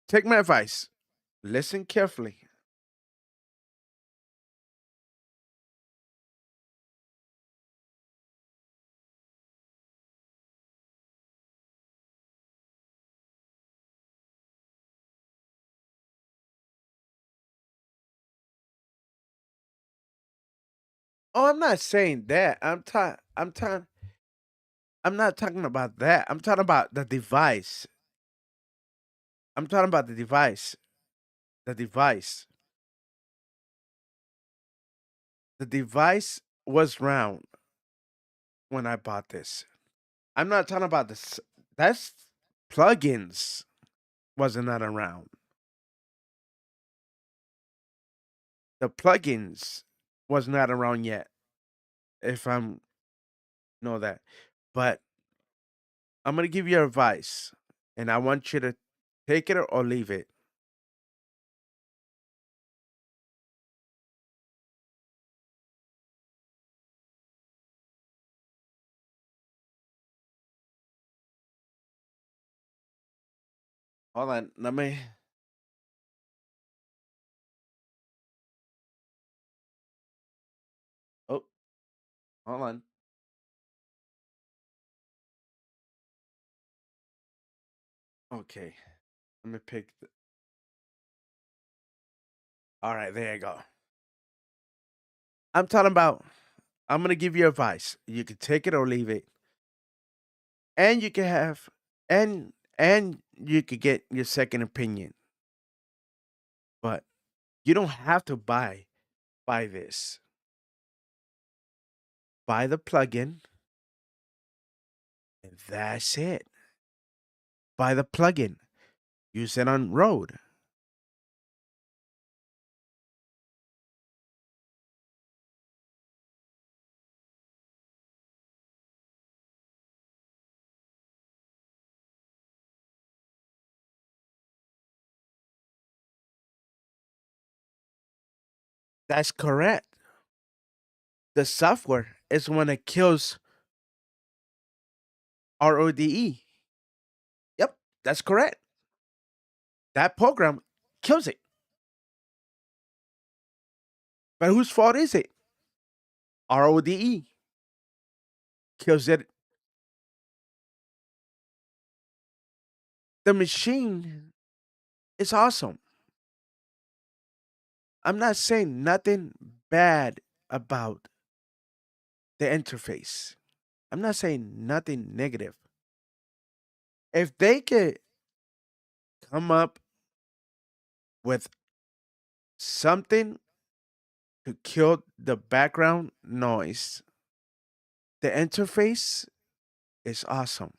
S1: take my advice. Listen carefully. Oh, I'm not saying that. I'm not talking about that. I'm talking about the device. I'm talking about the device. The device. The device was round when I bought this. I'm not talking about this. That's plugins wasn't not around. The plugins was not around yet. If I'm know that, but I'm gonna give you advice, and I want you to take it or leave it. Hold on, let me. Oh, hold on. Okay, let me pick. All right, there you go. I'm talking about. I'm gonna give you advice. You can take it or leave it, and you can have, and you could get your second opinion. But You don't have to buy this. Buy the plugin, and that's it. Buy the plugin. Use it on Rode. That's correct. The software is when it kills RODE. Yep, that's correct. That program kills it. But whose fault is it? RODE kills it. The machine is awesome. I'm not saying nothing bad about the interface. I'm not saying nothing negative. If they could come up with something to kill the background noise, the interface is awesome.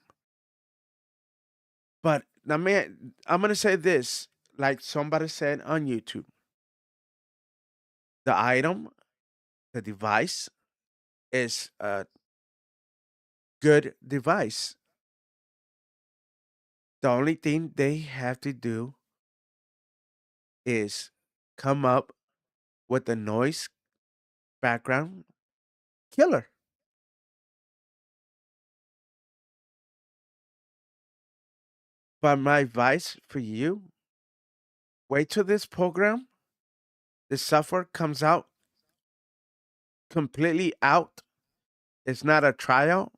S1: But I mean, I'm gonna say this, like somebody said on YouTube: the item, the device, is a good device. The only thing they have to do is come up with a noise background killer. But my advice for you: wait till this program, the software comes out completely out. It's not a trial,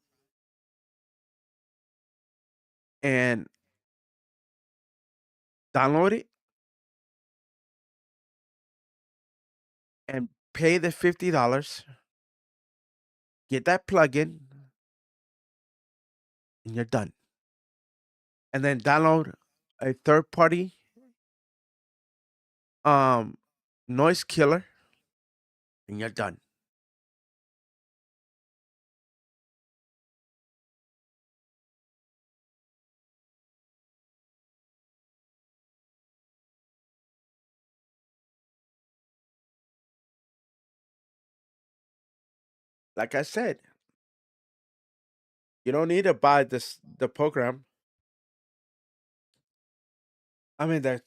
S1: and download it and pay the $50. Get that plugin, and you're done. And then download a third party um noise killer, and you're done. Like I said, you don't need to buy the program. I mean that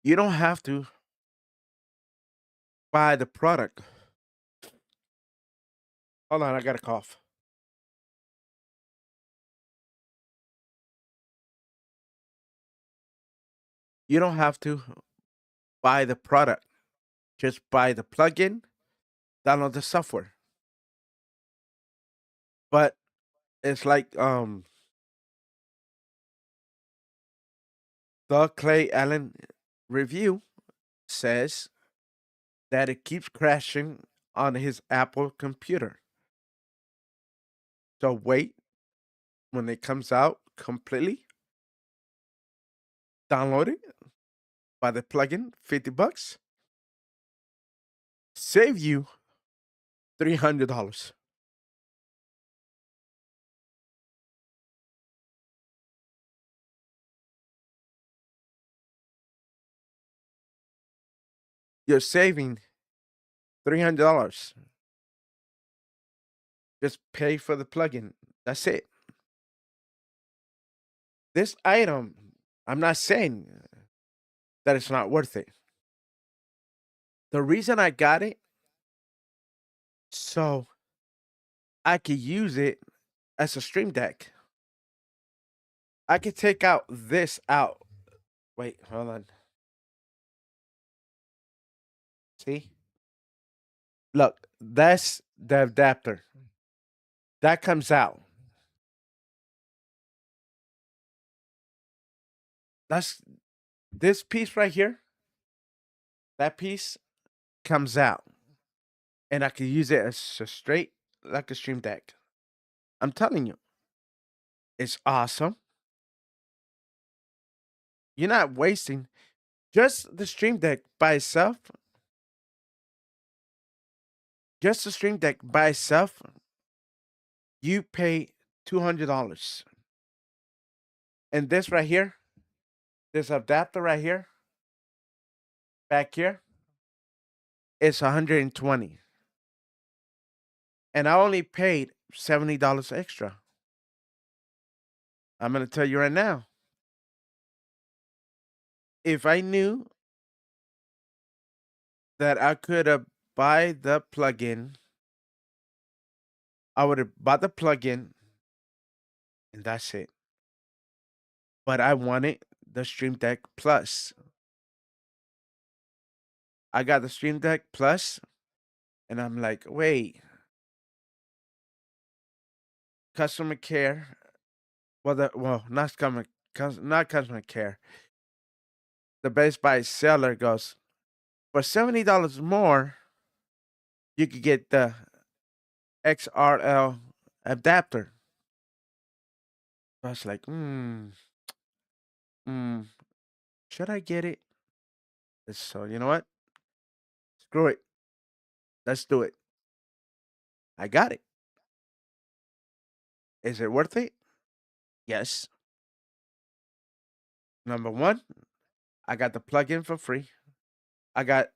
S1: you don't have to buy the product. Hold on, I got a cough. You don't have to buy the product. Just buy the plugin, download the software. But it's like the Clay Allen review says that it keeps crashing on his Apple computer. So wait when it comes out completely, download it, buy the plugin, $50, save you $300. You're saving $300. Just pay for the plugin. That's it. This item, I'm not saying that it's not worth it. The reason I got it, so I could use it as a stream deck. I could take out this out. Wait, hold on. See? Look, that's the adapter. That comes out. That's this piece right here. That piece comes out. And I could use it as a straight like a stream deck. I'm telling you, it's awesome. You're not wasting just the stream deck by itself. Just the stream deck by itself, you pay $200. And this right here, this adapter right here, back here, it's 120. And I only paid $70 extra. I'm gonna tell you right now. If I knew that I could have buy the plugin, I would have bought the plugin and that's it. But I wanted the Stream Deck Plus. I got the Stream Deck Plus, and I'm like, wait, customer care. Not customer care. The Best Buy seller goes, for $70 more, you could get the XRL adapter. I was like, should I get it? So you know what? Screw it. Let's do it. I got it. Is it worth it? Yes. Number one, I got the plugin for free. I got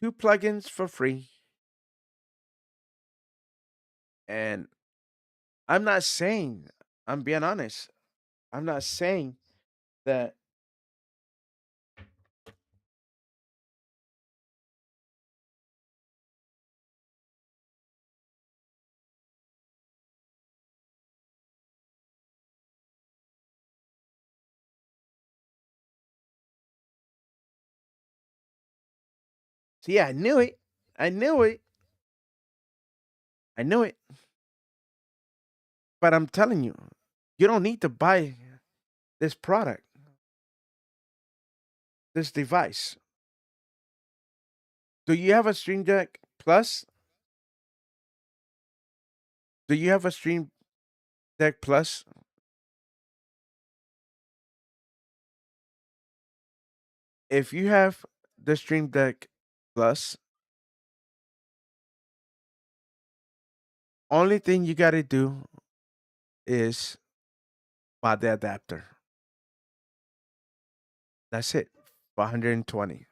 S1: 2 plugins for free. And I'm not saying, I'm being honest. I'm not saying that see, I knew it. I knew it. I knew it. But I'm telling you, you don't need to buy this product, this device. Do you have a Stream Deck Plus? Do you have a Stream Deck Plus? If you have the Stream Deck Plus, only thing you got to do is buy the adapter. That's it. 120.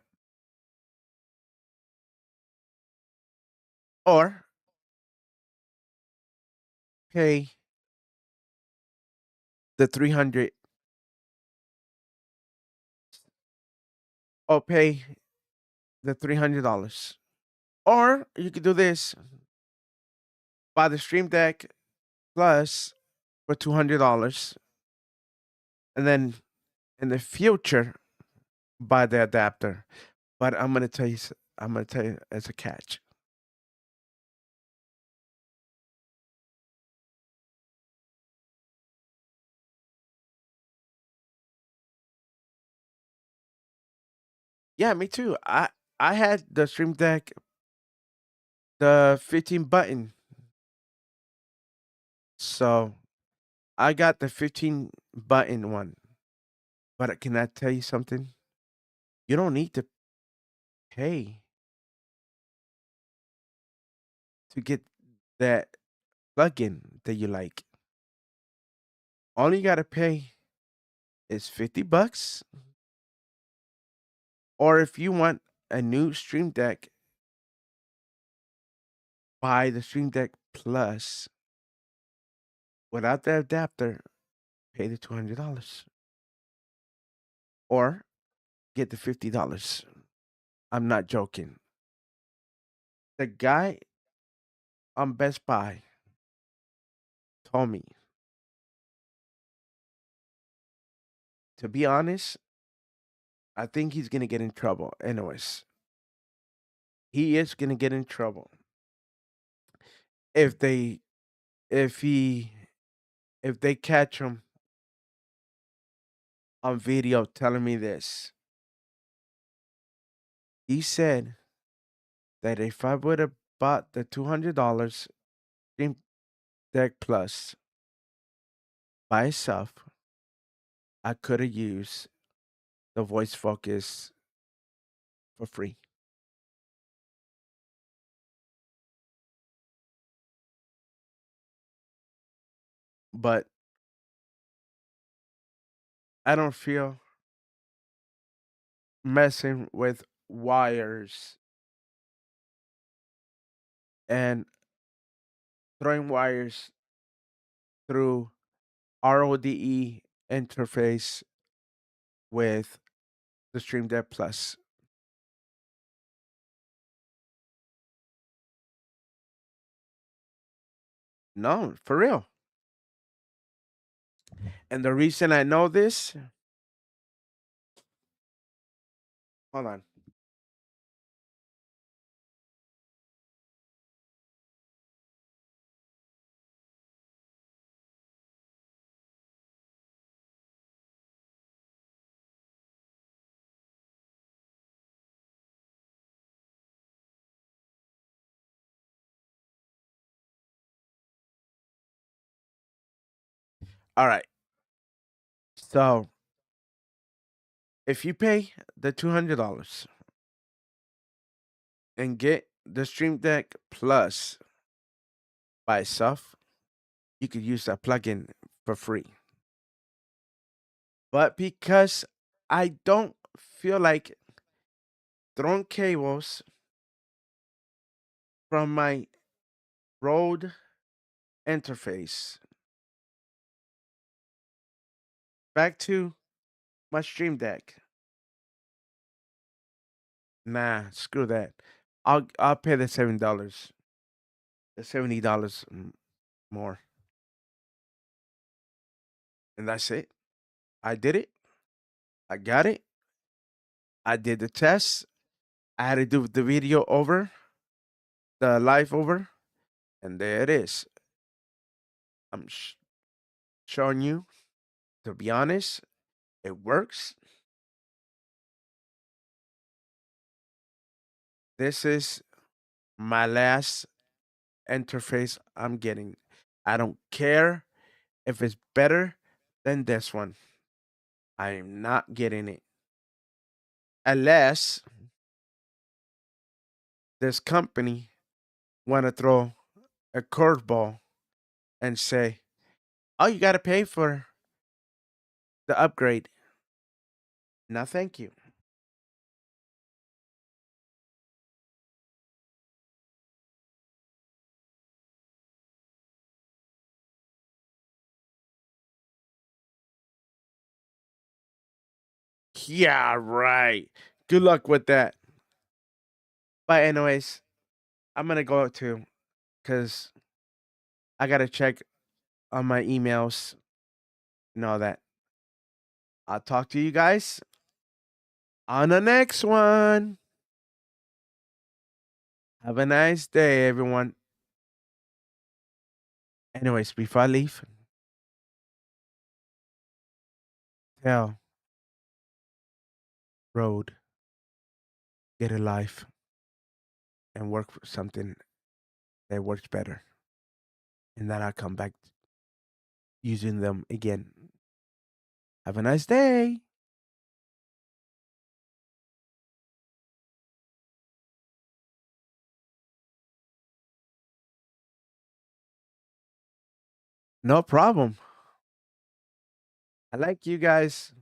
S1: Or pay the 300 or pay the $300. Or you could do this, buy the Stream Deck Plus for $200, and then in the future buy the adapter. But I'm gonna tell you as a catch. Yeah, me too. I had the Stream Deck, the 15 button. So I got the 15 button one. But can I tell you something? You don't need to pay to get that plugin that you like. All you gotta pay is $50. Or if you want a new Stream Deck, buy the Stream Deck Plus without the adapter, pay the $200. Or get the $50. I'm not joking. The guy on Best Buy told me, to be honest, I think he's gonna get in trouble. Anyways, he is gonna get in trouble if they if he if they catch him on video telling me this. He said that if I would have bought the $200 Stream Deck Plus by itself, I could have used the voice focus for free. But I don't feel messing with wires and throwing wires through RODE interface with the Stream Deck Plus. No, for real. And the reason I know this, hold on. All right. So if you pay the $200 and get the Stream Deck Plus by itself, you could use that plugin for free. But because I don't feel like throwing cables from my Rode interface back to my Stream Deck, nah, screw that. I'll pay the $7, the $70 more, and that's it. I did it. I got it. I did the test. I had to do the video over, the live over, and there it is. I'm showing you. To be honest, it works. This is my last interface I'm getting. I don't care if it's better than this one. I am not getting it. Unless this company want to throw a curveball and say, "Oh, you got to pay for the upgrade." No, thank you. Yeah, right. Good luck with that. But anyways, I'm gonna go too, cause I gotta check on my emails and all that. I'll talk to you guys on the next one. Have a nice day, everyone. Anyways, before I leave, tell Road, get a life and work for something that works better. And then I'll come back using them again. Have a nice day. No problem. I like you guys.